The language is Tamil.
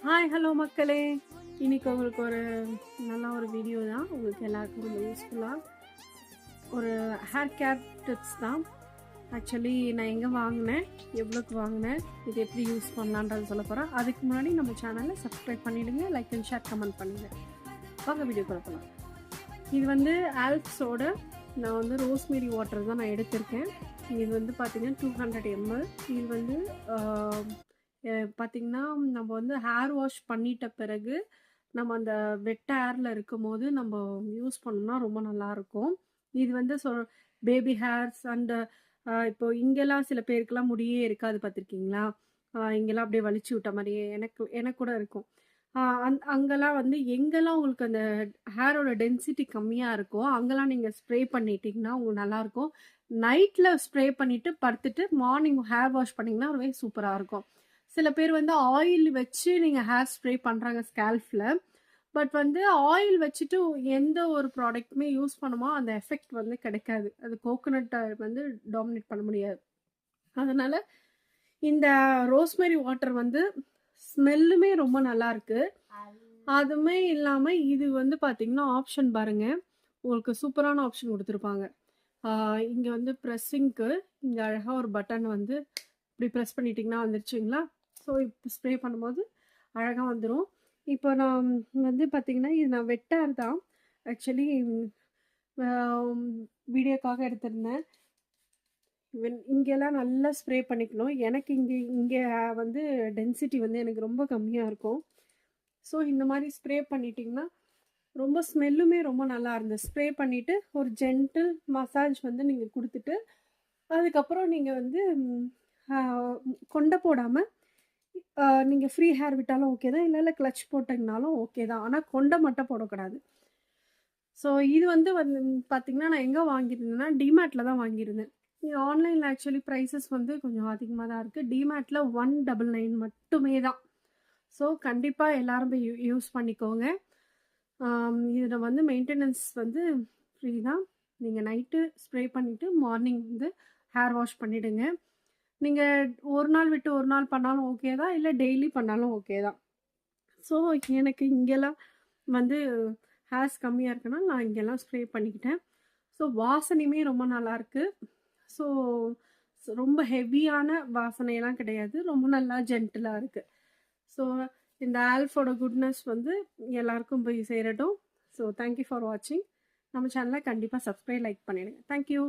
ஹாய் ஹலோ மக்களே, இன்னைக்கு உங்களுக்கு ஒரு நல்ல ஒரு வீடியோ தான். உங்களுக்கு எல்லாருக்கும் ரொம்ப யூஸ்ஃபுல்லாக ஒரு ஹேர் கேர் டிப்ஸ் தான். ஆக்சுவலி நான் எங்கே வாங்கினேன், எவ்வளோக்கு வாங்கினேன், இது எப்படி யூஸ் பண்ணலான்றது சொல்ல போகிறேன். அதுக்கு முன்னாடி நம்ம சேனலை சப்ஸ்கிரைப் பண்ணிவிடுங்க, லைக் அண்ட் ஷேர் கமெண்ட் பண்ணுங்கள். வாங்க வீடியோ கொடுக்கலாம். இது வந்து ஆல்ப்ஸோட நான் வந்து ரோஸ்மேரி வாட்டர் தான் நான் எடுத்திருக்கேன். இது வந்து பார்த்திங்கன்னா 200 ml. இது வந்து பார்த்திங்கன்னா நம்ம வந்து ஹேர் வாஷ் பண்ணிட்ட பிறகு நம்ம அந்த வெட்ட ஹேரில் இருக்கும் போது நம்ம யூஸ் பண்ணோம்னா ரொம்ப நல்லாயிருக்கும். இது வந்து பேபி ஹேர்ஸ் அண்டு இப்போ இங்கெல்லாம் சில பேருக்கெல்லாம் முடியே இருக்காது, பார்த்துருக்கீங்களா? இங்கெல்லாம் அப்படியே வலிச்சு விட்ட மாதிரியே எனக்கு கூட இருக்கும். அங்கெல்லாம் வந்து எங்கெல்லாம் உங்களுக்கு அந்த ஹேரோட டென்சிட்டி கம்மியாக இருக்கோ அங்கெல்லாம் நீங்கள் ஸ்ப்ரே பண்ணிட்டீங்கன்னா உங்களுக்கு நல்லாயிருக்கும். நைட்டில் ஸ்ப்ரே பண்ணிவிட்டு படுத்துட்டு மார்னிங் ஹேர் வாஷ் பண்ணிங்கன்னா ரொம்பவே சூப்பராக இருக்கும். சில பேர் வந்து ஆயில் வச்சு நீங்கள் ஹேர் ஸ்ப்ரே பண்ணுறாங்க ஸ்கேல்ஃபில். பட் வந்து ஆயில் வச்சுட்டு எந்த ஒரு ப்ராடக்ட்டுமே யூஸ் பண்ணுமோ அந்த எஃபெக்ட் வந்து கிடைக்காது. அது கோகோனட்டை வந்து டாமினேட் பண்ண முடியாது. அதனால் இந்த ரோஸ்மெரி வாட்டர் வந்து ஸ்மெல்லுமே ரொம்ப நல்லாயிருக்கு. அதுவுமே இல்லாமல் இது வந்து பார்த்திங்கன்னா ஆப்ஷன் பாருங்கள், உங்களுக்கு சூப்பரான ஆப்ஷன் கொடுத்துருப்பாங்க. இங்கே வந்து ப்ரெஸ்ஸிங்க்கு இங்கே அழகாக ஒரு பட்டன் வந்து இப்படி ப்ரெஸ் பண்ணிட்டிங்கன்னா வந்துருச்சுங்களா? ஸோ இப்போ ஸ்ப்ரே பண்ணும்போது அழகாக வந்துடும். இப்போ நான் வந்து பார்த்திங்கன்னா இது நான் வெட்டார் தான் ஆக்சுவலி வீடியோக்காக எடுத்திருந்தேன். இங்கெல்லாம் நல்லா ஸ்ப்ரே பண்ணிக்கணும். எனக்கு இங்கே வந்து டென்சிட்டி வந்து எனக்கு ரொம்ப கம்மியாக இருக்கும். ஸோ இந்த மாதிரி ஸ்ப்ரே பண்ணிட்டிங்கன்னா ரொம்ப ஸ்மெல்லுமே ரொம்ப நல்லா இருந்தது. ஸ்ப்ரே பண்ணிவிட்டு ஒரு ஜென்டில் மசாஜ் வந்து நீங்கள் கொடுத்துட்டு அதுக்கப்புறம் நீங்கள் வந்து கொண்டை போடாமல் நீங்கள் ஃப்ரீ ஹேர் விட்டாலும் ஓகே தான், இல்லை கிளச் போட்டிங்கனாலும் ஓகே தான். ஆனால் கொண்டை மட்டும் போடக்கூடாது. ஸோ இது வந்து பார்த்திங்கன்னா நான் எங்கே வாங்கியிருந்தேன்னா டிமேட்டில் தான் வாங்கியிருந்தேன். ஆன்லைனில் ஆக்சுவலி ப்ரைஸஸ் வந்து கொஞ்சம் அதிகமாக தான் இருக்குது. டிமேட்டில் 199 மட்டுமே தான். ஸோ கண்டிப்பாக எல்லோரும் போய் யூஸ் பண்ணிக்கோங்க. இதில் வந்து மெயின்டெனன்ஸ் வந்து ஃப்ரீ தான். நீங்கள் நைட்டு ஸ்ப்ரே பண்ணிவிட்டு மார்னிங் வந்து ஹேர் வாஷ் பண்ணிவிடுங்க. நீங்கள் ஒரு நாள் விட்டு ஒரு நாள் பண்ணாலும் ஓகே தான், இல்லை டெய்லி பண்ணாலும் ஓகே தான். ஸோ எனக்கு இங்கெல்லாம் வந்து ஹேர்ஸ் கம்மியாக இருக்குன்னா நான் இங்கெல்லாம் ஸ்ப்ரே பண்ணிக்கிட்டேன். ஸோ வாசனையுமே ரொம்ப நல்லாயிருக்கு. ஸோ ரொம்ப ஹெவியான வாசனையெல்லாம் கிடையாது, ரொம்ப நல்லா ஜென்டிலாக இருக்குது. ஸோ இந்த ஆல்ஃபோட குட்னஸ் வந்து எல்லாருக்கும் போய் சேரட்டும். ஸோ தேங்க்யூ ஃபார் வாட்சிங். நம்ம சேனலை கண்டிப்பாக சப்ஸ்கிரைப் லைக் பண்ணிடுங்க. தேங்க்யூ.